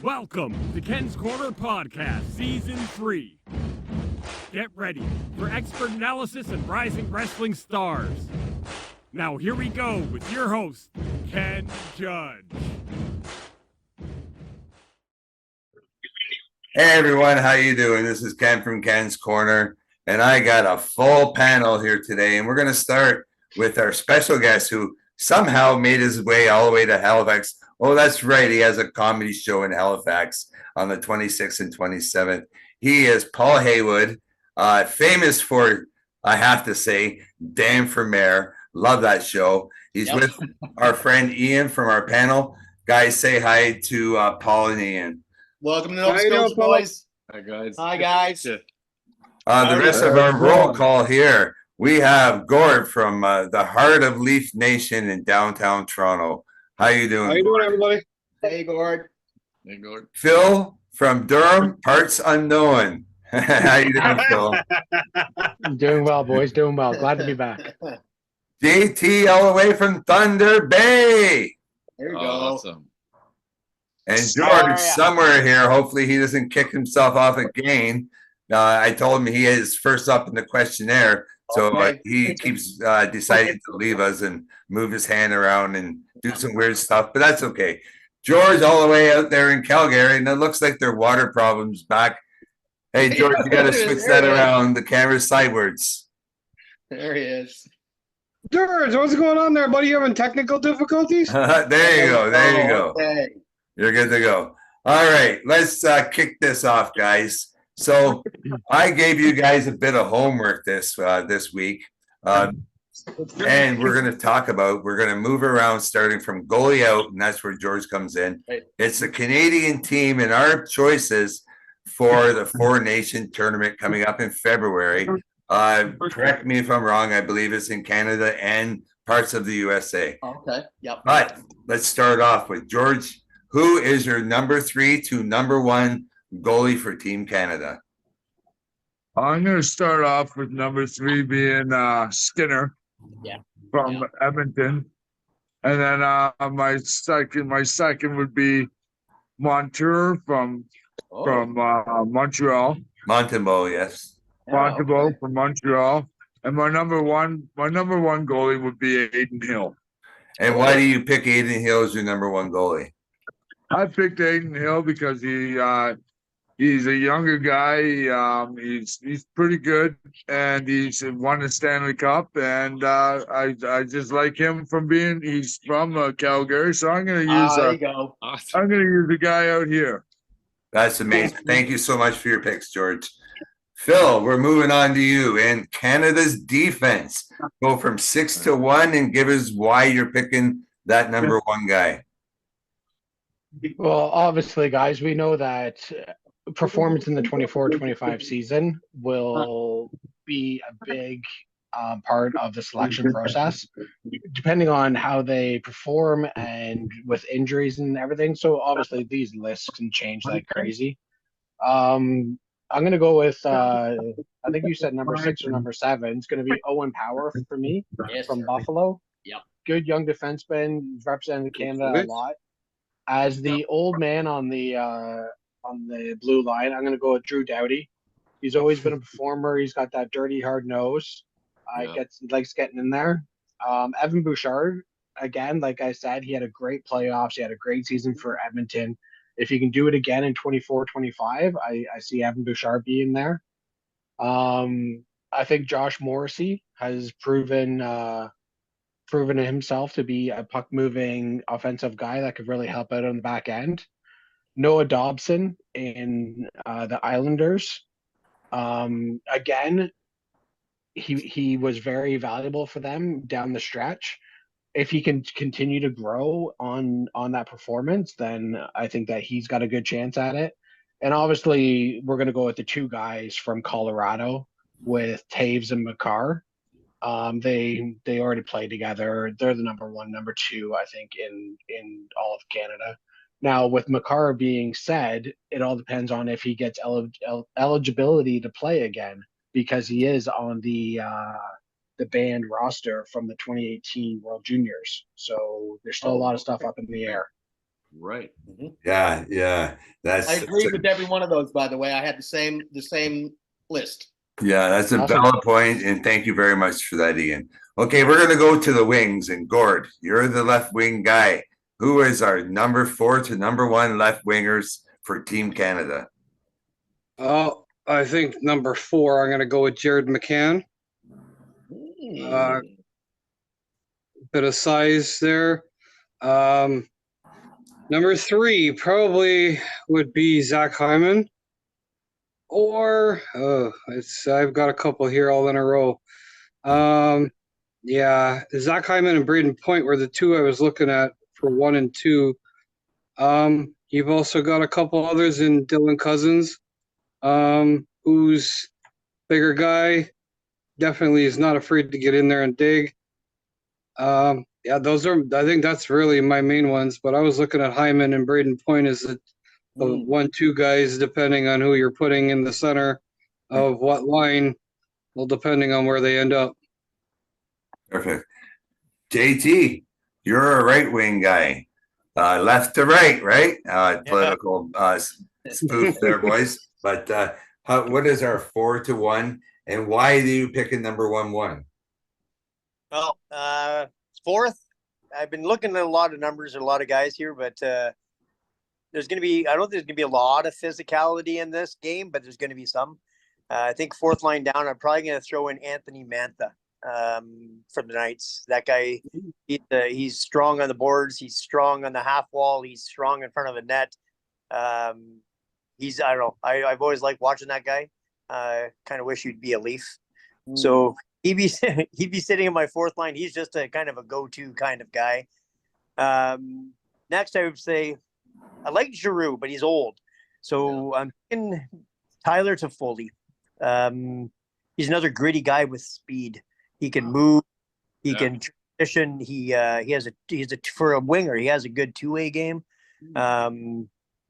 Welcome to Ken's Corner Podcast, Season 3. Get ready for expert analysis and rising wrestling stars. Now here we go with your host, Ken Judge. Hey everyone, how you doing? This is Ken from Ken's Corner, and I got a full panel here today, and we're going to start with our special guest who somehow made his way all the way to Halifax. Oh, that's right. He has a comedy show in Halifax on the 26th and 27th. He is Paul Haywood, famous for, I have to say, Damn for Mayor. Love that show. He's with our friend Ian from our panel. Guys, say hi to Paul and Ian. Welcome to Nova Scotia, boys. Hi, guys. Hi, guys. The rest of our roll call here, we have Gord from the heart of Leaf Nation in downtown Toronto. How you doing? How you doing, everybody? Hey, Gord. Hey, Gord. Phil from Durham, parts unknown. How you doing, Phil? Doing well, boys. Doing well. Glad to be back. JT all the way from Thunder Bay. There you go. Awesome. And George somewhere here. Hopefully he doesn't kick himself off again. I told him he is first up in the questionnaire. So he keeps deciding to leave us and move his hand around and do some weird stuff. But that's okay. George all the way out there in Calgary. And it looks like their water problem's back. Hey, George, you got to switch that around. The camera's sideways. There he is. George, what's going on there, buddy? You having technical difficulties? There you go. There you go. Okay. You're good to go. All right, let's kick this off, guys. So I gave you guys a bit of homework this week, and we're going to move around starting from goalie out, and that's where George comes in. It's the Canadian team and our choices for the Four Nation tournament coming up in February. Correct me if I'm wrong. I believe it's in Canada and parts of the USA. Okay. Yep. But let's start off with George. Who is your number 3 to number 1 goalie for Team Canada? I'm going to start off with number 3 being Skinner from Edmonton. And then my second would be Montour from Montreal. Montembeault, yes. Montembeault from Montreal. And my number one goalie would be Aiden Hill. And why do you pick Aiden Hill as your number 1 goalie? I picked Aiden Hill because he's a younger guy. He's pretty good, and he's won a Stanley Cup. And I just like him he's from Calgary, so I'm going to use there you go. I'm going to use the guy out here. That's amazing. Thank you so much for your picks, George. Phil, we're moving on to you. And Canada's defense. Go from 6 to 1 and give us why you're picking that number 1 guy. Well, obviously, guys, we know that performance in the 24-25 season will be a big part of the selection process, depending on how they perform and with injuries and everything. So obviously, these lists can change like crazy. I'm going to go with, I think you said number 6 or number 7. It's going to be Owen Power for me from Buffalo. Yep. Good young defenseman, represented Canada a lot. As the old man on the blue line, I'm going to go with Drew Doughty. He's always been a performer. He's got that dirty, hard nose. He likes getting in there. Evan Bouchard, again, like I said, he had a great playoffs. He had a great season for Edmonton. If he can do it again in 24-25, I see Evan Bouchard being there. I think Josh Morrissey has proven himself to be a puck-moving offensive guy that could really help out on the back end. Noah Dobson in the Islanders. Again, he was very valuable for them down the stretch. If he can continue to grow on that performance, then I think that he's got a good chance at it. And obviously, we're going to go with the 2 guys from Colorado with Taves and Makar. They already play together. They're the number 1, number 2, I think, in all of Canada. Now, with Makar being said, it all depends on if he gets eligibility to play again, because he is on the banned roster from the 2018 World Juniors. So there's still a lot of stuff up in the air. Right. Yeah. I agreed with every one of those, by the way. I had the same list. Yeah, that's a Awesome. valid point, and thank you very much for that, Ian. Okay, we're gonna go to the wings, and Gord, you're the left wing guy. Who is our number 4 to number 1 left wingers for Team Canada? Oh, I think number 4, I'm going to go with Jared McCann. Bit of size there. Number 3 probably would be Zach Hyman. Or, I've got a couple here all in a row. Yeah, Zach Hyman and Braden Point were the two I was looking at for 1 and 2. You've also got a couple others in Dylan Cousins, who's bigger guy, definitely is not afraid to get in there and dig. Yeah, I think that's really my main ones, but I was looking at Hyman and Braden Point as the 1-2 guys, depending on who you're putting in the center of what line, well, depending on where they end up. Perfect. JT, you're a right wing guy. Left to right, right? Political spoof there, boys. But what is our 4 to 1, and why do you pick a number 1-1? Well, 4th, I've been looking at a lot of numbers and a lot of guys here, but there's going to be, I don't think there's going to be a lot of physicality in this game, but there's going to be some. I think 4th line down, I'm probably going to throw in Anthony Mantha for the Knights. That guy, he's strong on the boards. He's strong on the half wall. He's strong in front of the net. I don't know. I've always liked watching that guy. Kind of wish he'd be a Leaf. So he'd be sitting in my 4th line. He's just a kind of a go-to kind of guy. Next, I would say I like Giroux, but he's old. So I'm thinking Tyler Toffoli. He's another gritty guy with speed. He can move. He can transition. For a winger, he has a good 2-way game.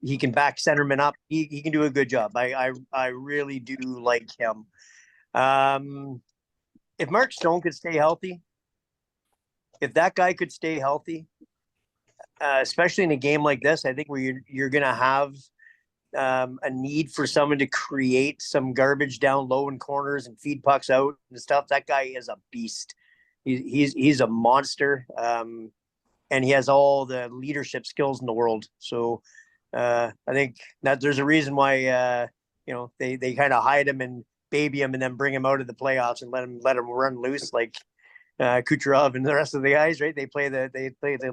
He can back centerman up. He can do a good job. I really do like him. If Mark Stone could stay healthy, if that guy could stay healthy, especially in a game like this, I think where you're going to have a need for someone to create some garbage down low in corners and feed pucks out and stuff. That guy is a beast. He's a monster. And he has all the leadership skills in the world. So I think that there's a reason why, they kind of hide him and baby him and then bring him out of the playoffs and let him run loose like Kucherov and the rest of the guys, right? They play the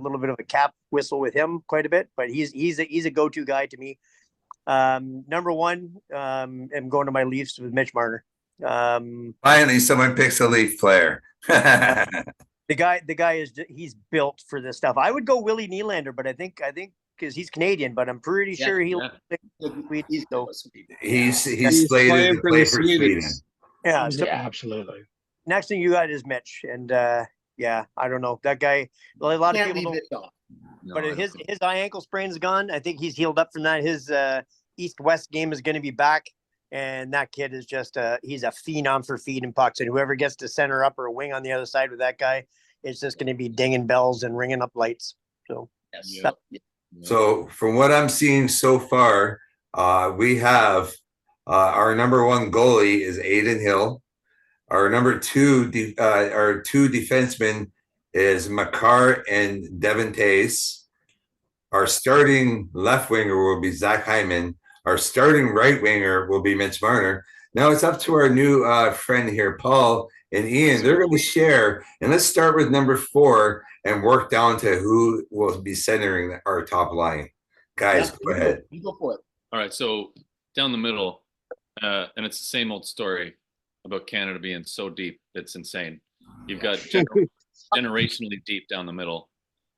little bit of a cap whistle with him quite a bit, but he's a go-to guy to me. Number 1, I'm going to my Leafs with Mitch Marner. Finally, someone picks a Leaf player. The guy he's built for this stuff. I would go Willie Nylander, but I think because he's Canadian, but I'm pretty sure he's slated to play for Sweden. Yeah, so absolutely. Next thing you got is Mitch, and I don't know that guy. A lot of people don't. But his eye ankle sprain's gone. I think he's healed up from that. His East-West game is going to be back, and that kid is just he's a phenom for feeding pucks. And whoever gets to center up or a wing on the other side with that guy, it's just going to be dinging bells and ringing up lights. So, So from what I'm seeing so far, we have our number 1 goalie is Aiden Hill. Our number 2, our 2 defensemen is Makar and Devin Tace. Our starting left winger will be Zach Hyman. Our starting right winger will be Mitch Marner. Now it's up to our new friend here, Paul and Ian. They're going to share. And let's start with number 4 and work down to who will be centering our top line. Guys, go ahead. You go for it. All right, so down the middle, and it's the same old story about Canada being so deep. It's insane. You've got generationally deep down the middle.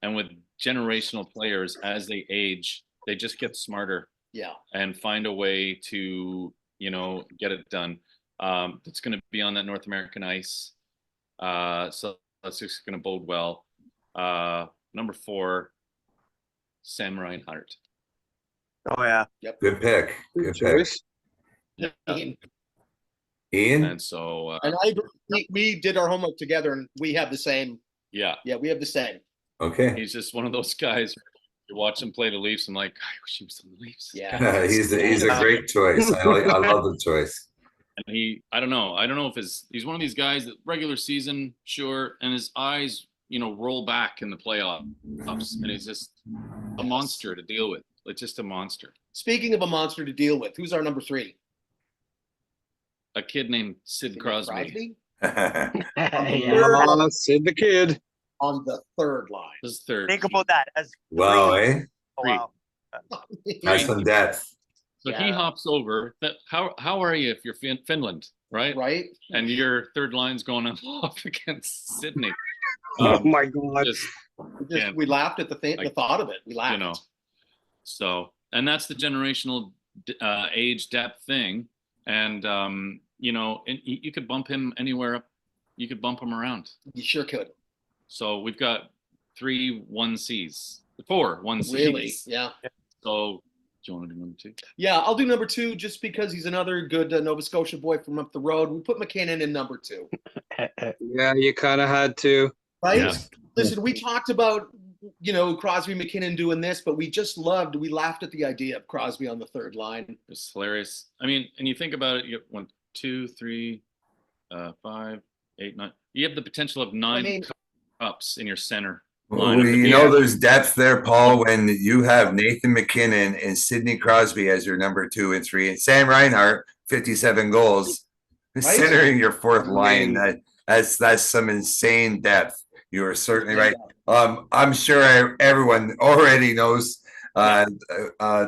And with generational players, as they age, they just get smarter. Yeah. And find a way to, get it done. It's going to be on that North American ice. So that's just going to bode well. Number 4, Sam Reinhart. Oh, yeah. Yep. Good pick. Good choice. Yeah. Ian? And so... and we did our homework together, and we have the same. Yeah. Yeah, we have the same. Okay. He's just one of those guys. You watch him play the Leafs. I'm like, I wish he was on the Leafs. Yeah. He's a great choice. I love the choice. And I don't know if he's one of these guys that regular season, sure, and his eyes, roll back in the playoffs, and he's just a monster to deal with. Like just a monster. Speaking of a monster to deal with, who's our number 3? A kid named Sid Crosby. Yeah. Sid the Kid. On the third line. This is third. Think about that. As Wow, three. eh? Oh, wow. Has some depth. So he hops over. How are you if you're Finland, right? Right. And your third line's going off against Sydney. Oh my God. We laughed at the thought of it. We laughed. So, and that's the generational age depth thing. And, and you could bump him anywhere. You could bump him around. You sure could. So we've got 3 1Cs, 4 1Cs. Really? Yeah. So do you want to do number 2? Yeah, I'll do number 2 just because he's another good Nova Scotia boy from up the road. We put McKinnon in number 2. Yeah, you kind of had to. Right? Yeah. Listen, we talked about, Crosby, McKinnon doing this, but we laughed at the idea of Crosby on the third line. It's hilarious. I mean, and you think about it, you have 1, 2, 3, 5, 8, 9. You have the potential of 9 cups in your center. Well, there's depth there, Paul, when you have Nathan McKinnon and Sidney Crosby as your number 2 and 3, and Sam Reinhart, 57 goals, centering your fourth line. That's some insane depth. You are certainly right. I'm sure everyone already knows.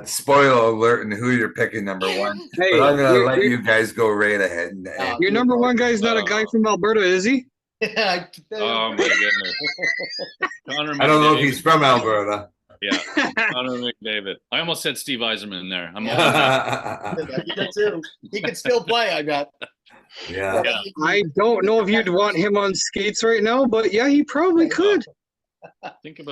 Spoiler alert, and who you're picking number 1. Hey, but I'm gonna let you guys go right ahead. Your number 1 guy's not a guy from Alberta, is he? Oh my goodness. Connor I don't know if McDavid. he's from Alberta. Yeah, Connor McDavid. I almost said Steve Yzerman in there. He could still play, I bet. Yeah. I don't know if you'd want him on skates right now, but yeah, he probably could. Think of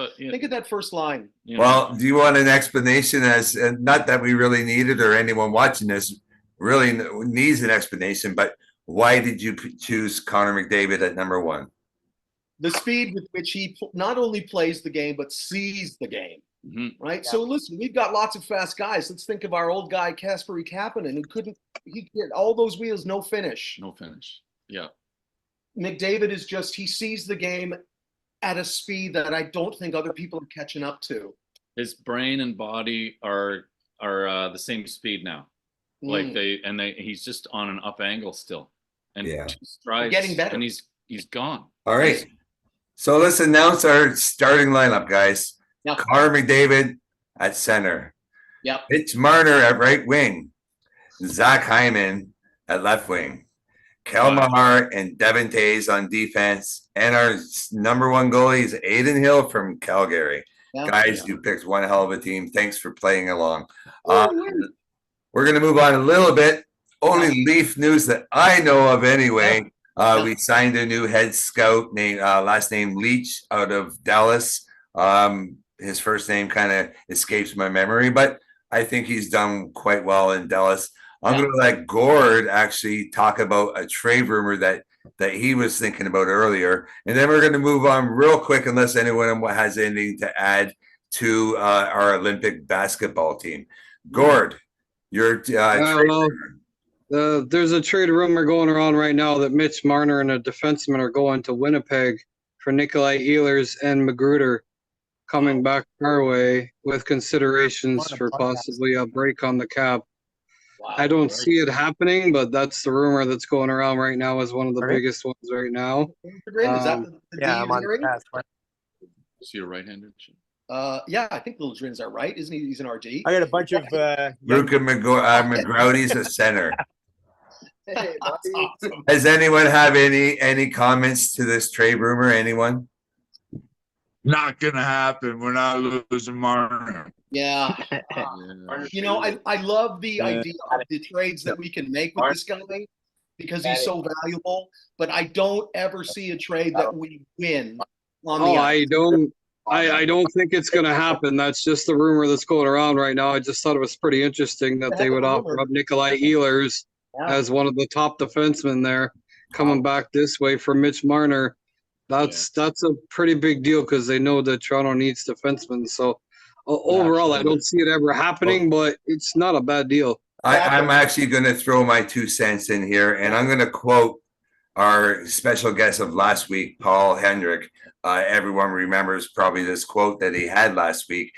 that first line. Well, do you want an explanation? As not that we really need it, or anyone watching this really needs an explanation, but why did you choose Connor McDavid at number 1? The speed with which he not only plays the game but sees the game. Mm-hmm. Right. Yeah. So listen, we've got lots of fast guys. Let's think of our old guy Kasperi Kapanen, who he did all those wheels, no finish. Yeah. McDavid is he sees the game at a speed that I don't think other people are catching up to. His brain and body are the same speed now. Like he's just on an up angle still. And 2 strides, getting better. And he's gone. All right. So let's announce our starting lineup, guys. Yep. Connor McDavid at center. Yep. Mitch Marner at right wing. Zach Hyman at left wing. Kel Mahar and Devin Tays on defense. And our number 1 goalie is Aiden Hill from Calgary. Yep. Guys, you picked one hell of a team. Thanks for playing along. We're going to move on a little bit. Only Leaf news that I know of anyway. We signed a new head scout named last name Leach out of Dallas. His first name kind of escapes my memory, but I think he's done quite well in Dallas. I'm going to let Gord actually talk about a trade rumor that he was thinking about earlier. And then we're going to move on real quick, unless anyone has anything to add to our Olympic basketball team. Gord, your there's a trade rumor going around right now that Mitch Marner and a defenseman are going to Winnipeg for Nikolai Ehlers and Magruder coming back our way with considerations for possibly a break on the cap. Wow, I don't see it happening, but that's the rumor that's going around right now as one of the biggest ones right now. Is that the I'm on the path. Is he a right-handed? Yeah, I think Liljegren's are right. Isn't he? He's an RD. I got a bunch of Luca McGrowdy's a center. Hey, awesome. Does anyone have any comments to this trade rumor? Anyone? Not gonna happen. We're not losing Marner. Yeah. I love the idea of the trades that we can make with this guy because he's so valuable. But I don't ever see a trade that we win on the. I don't think it's going to happen. That's just the rumor that's going around right now. I just thought it was pretty interesting that they would offer up Nikolai Ehlers as one of the top defensemen there, coming back this way for Mitch Marner. That's a pretty big deal because they know that Toronto needs defensemen. So Overall, I don't see it ever happening, but it's not a bad deal. I'm actually going to throw my 2 cents in here, and I'm going to quote our special guest of last week, Paul Hendrick. Everyone remembers probably this quote that he had last week.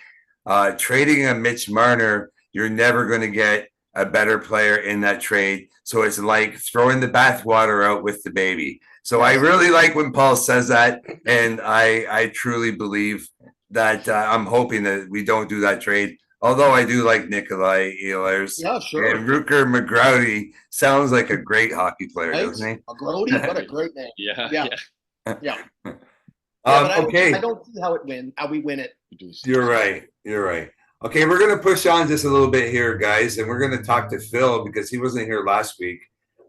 Trading a Mitch Marner, you're never going to get a better player in that trade. So it's like throwing the bathwater out with the baby. So I really like when Paul says that, and I truly believe that I'm hoping that we don't do that trade. Although I do like Nikolai Ehlers. Yeah, sure. And Rutger McGrowdy sounds like a great hockey player, Right? doesn't he? McGrowdy, what a great name. Yeah. But Okay. I don't see how we win it. You're right. Okay, we're going to push on just a little bit here, guys, and we're going to talk to Phil because he wasn't here last week.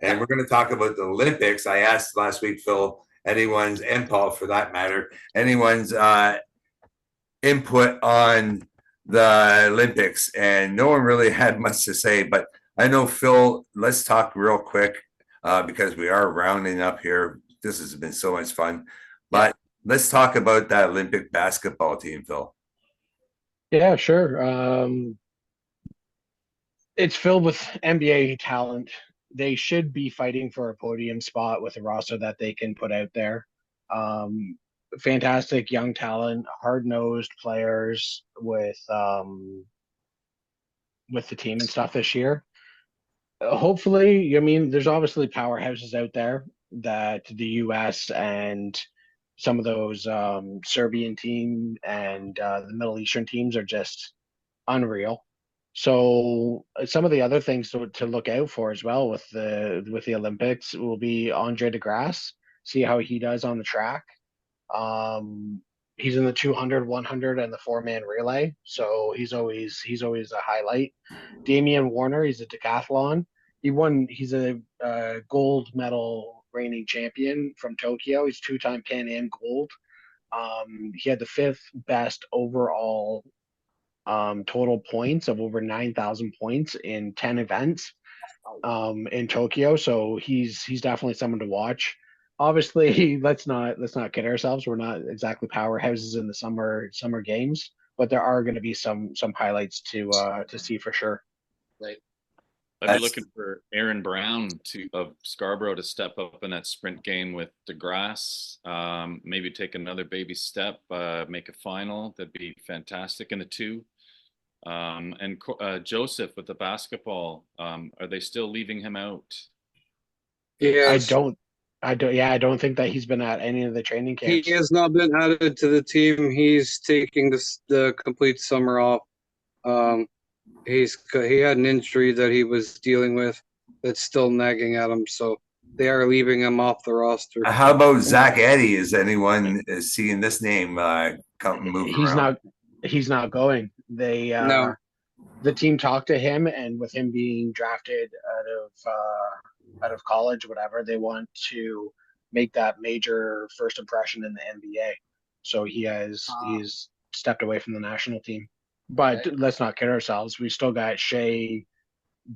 And we're going to talk about the Olympics. I asked last week, Phil, anyone's, and Paul for that matter, anyone's input on the Olympics, and no one really had much to say. But I know, Phil, let's talk real quick because we are rounding up here. This has been so much fun. But let's talk about that Olympic basketball team, Phil. Yeah, sure. It's filled with NBA talent. They should be fighting for a podium spot with a roster that they can put out there. Fantastic young talent, hard-nosed players with the team and stuff this year. Hopefully, I mean, there's obviously powerhouses out there that the U.S. and some of those Serbian team and the Middle Eastern teams are just unreal. So some of the other things to look out for as well with the Olympics will be Andre DeGrasse, see how he does on the track. He's in the 200, 100, and the 4-man relay, so he's always a highlight. Damian Warner, he's a decathlon. He's a gold medal reigning champion from Tokyo. He's 2-time Pan Am gold. He had the 5th best overall total points of over 9,000 points in 10 events in Tokyo. So he's definitely someone to watch. Obviously, let's not kid ourselves. We're not exactly powerhouses in the summer games, but there are going to be some highlights to see for sure. Right. I'd be looking for Aaron Brown of Scarborough to step up in that sprint game with DeGrasse. Maybe take another baby step, make a final. That'd be fantastic in the 2. And Joseph with the basketball. Are they still leaving him out? Yes. I don't think that he's been at any of the training camps. He has not been added to the team. He's taking the complete summer off. He had an injury that he was dealing with that's still nagging at him, so they are leaving him off the roster. How about Zach Eddy? Is anyone seeing this name move around? He's not going. The team talked to him, and with him being drafted out of college, whatever, they want to make that major first impression in the NBA. So he's stepped away from the national team. But let's not kid ourselves. We still got Shea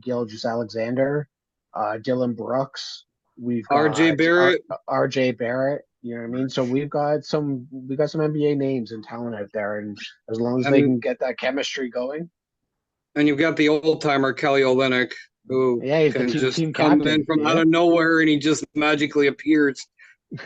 Gilgeous-Alexander, Dylan Brooks. We've got RJ Barrett. RJ Barrett. You know what I mean? So we got some NBA names and talent out there, and as long as they can get that chemistry going. And you've got the old timer Kelly Olynyk, who he's can the just team come captain. in from out of nowhere and he just magically appears.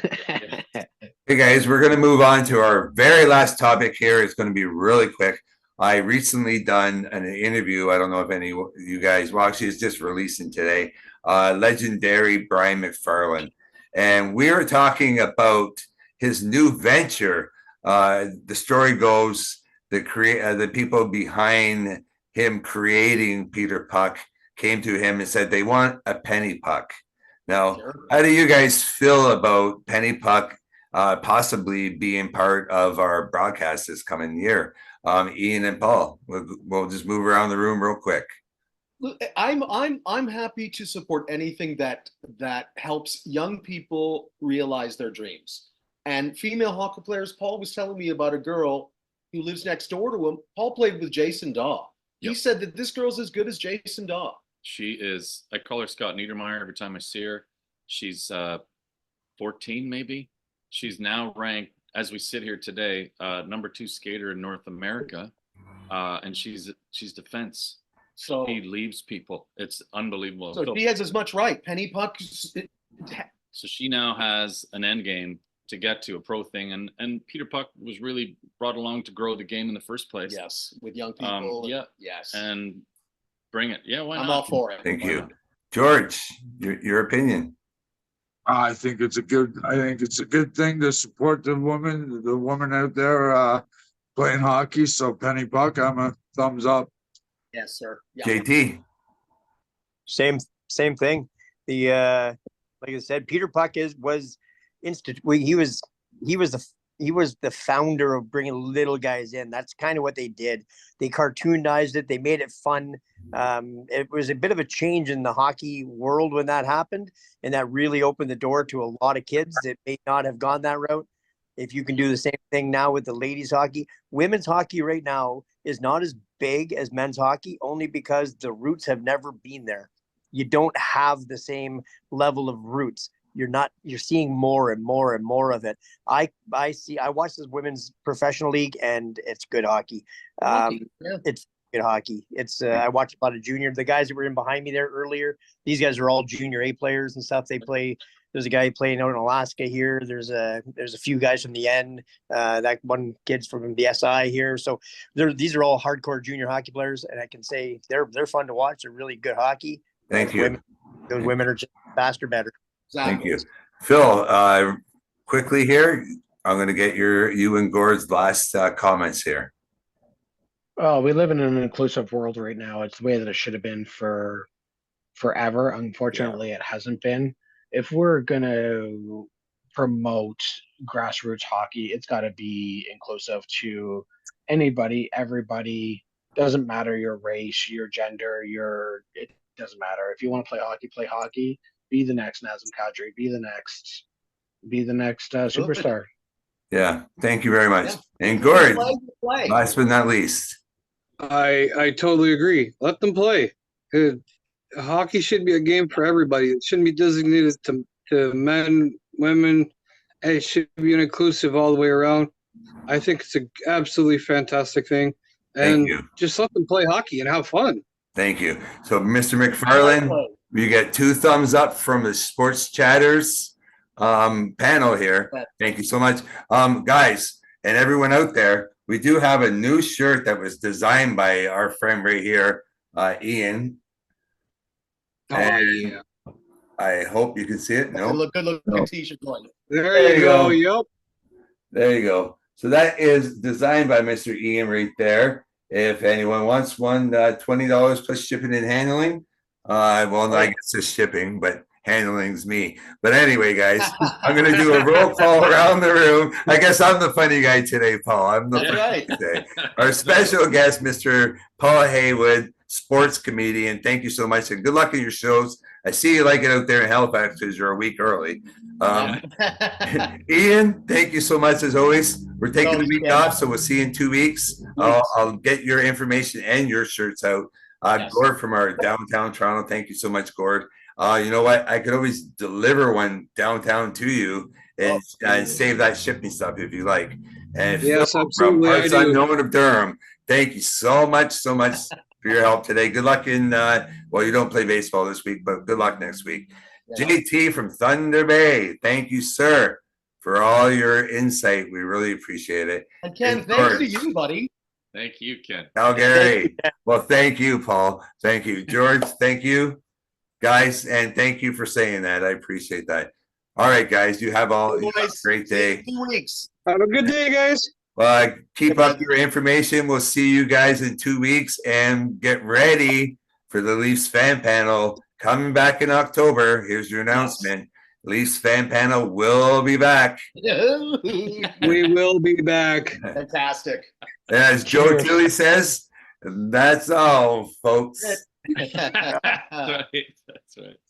Hey guys, we're going to move on to our very last topic here. It's going to be really quick. I recently done an interview. I don't know if any of you guys, well, actually, it's just releasing today. Legendary Brian McFarlane. And we are talking about his new venture. The story goes, the people behind him creating Peter Puck came to him and said they want a penny puck. Now, how do you guys feel about penny puck possibly being part of our broadcast this coming year? Ian and Paul, we'll just move around the room real quick. Look, I'm happy to support anything that helps young people realize their dreams. And female hockey players, Paul was telling me about a girl who lives next door to him. Paul played with Jason Daw. He said that this girl's as good as Jason Daw. She is. I call her Scott Niedermeyer every time I see her. She's 14, maybe. She's now ranked, as we sit here today, number 2 skater in North America. and she's defense. So He leaves people. It's unbelievable. So she has as much right. Penny Puck. So she now has an end game to get to, a pro thing, and Peter Puck was really brought along to grow the game in the first place. Yes, with young people. Yeah. Yes. And bring it. Yeah, why not? I'm all for it. Thank Why you. not? George, your opinion. I think it's a good thing to support the woman out there playing hockey. So Penny Puck, I'm a thumbs up. Yes, sir. Yeah. JT. Same thing. The like I said, Peter Puck was he was the founder of bringing little guys in. That's kind of what they did. They cartoonized it. They made it fun. It was a bit of a change in the hockey world when that happened, and that really opened the door to a lot of kids that may not have gone that route. If you can do the same thing now with the ladies hockey, women's hockey right now is not as big as men's hockey, only because the roots have never been there. You don't have the same level of roots. You're seeing more and more and more of it. I watch this women's professional league, and it's good hockey. It's good hockey. It's I watch a lot of junior. The guys that were in behind me there earlier, these guys are all junior A players and stuff. They play. There's a guy playing out in Alaska here. There's a few guys from the N. That one kid's from the SI here. So these are all hardcore junior hockey players, and I can say they're fun to watch. They're really good hockey. Thank you. Those women are just faster, better. Thank you. Phil, quickly here, I'm going to get you and Gord's last comments here. Oh, we live in an inclusive world right now. It's the way that it should have been for forever. Unfortunately, it hasn't been. If we're going to promote grassroots hockey, it's got to be inclusive to anybody, everybody. Doesn't matter your race, your gender, it doesn't matter. If you want to play hockey, play hockey. Be the next Nazem Kadri. Be the next superstar. Yeah, thank you very much. Yeah. And Gord, Play. last but not least. I totally agree. Let them play. Hockey should be a game for everybody. It shouldn't be designated to men, women. And it should be an inclusive all the way around. I think it's an absolutely fantastic thing. And just let them play hockey and have fun. Thank you. So, Mr. McFarlane, you get 2 thumbs up from the Sports Chatters panel here. Thank you so much. Guys, and everyone out there, we do have a new shirt that was designed by our friend right here, Ian. And I hope you can see it. No. Good looking t-shirt going. There you go. Yep. There you go. So that is designed by Mr. Ian right there. If anyone wants one, $20 plus shipping and handling. Well, I guess it's shipping, but handling's me. But anyway, guys, I'm going to do a roll call around the room. I guess I'm the funny guy today, Paul. I'm the funny guy today. Our special guest, Mr. Paul Haywood, sports comedian. Thank you so much, and good luck in your shows. I see you like it out there in Halifax because you're a week early. Ian, thank you so much as always. We're taking the week off, so we'll see you in 2 weeks. I'll get your information and your shirts out. Gord from our downtown Toronto. Thank you so much, Gord. You know what? I could always deliver one downtown to you and save that shipping stuff if you like. And yes, Phil, absolutely. from Parts Unknown of Durham. Thank you so much for your help today. Good luck in well, you don't play baseball this week, but good luck next week. Yeah. JT from Thunder Bay. Thank you, sir, for all your insight. We really appreciate it. And Ken, thanks to you, buddy. Thank you, Ken. Calgary. Well, thank you, Paul. Thank you. George, thank you. Guys, and thank you for saying that. I appreciate that. All right, guys, you have a great day. 2 weeks. Have a good day, guys. Well, keep up your information. We'll see you guys in 2 weeks, and get ready for the Leafs fan panel coming back in October. Here's your announcement. Leafs fan panel will be back. We will be back. Fantastic. As Joe Tilly says, that's all, folks. That's right. That's right.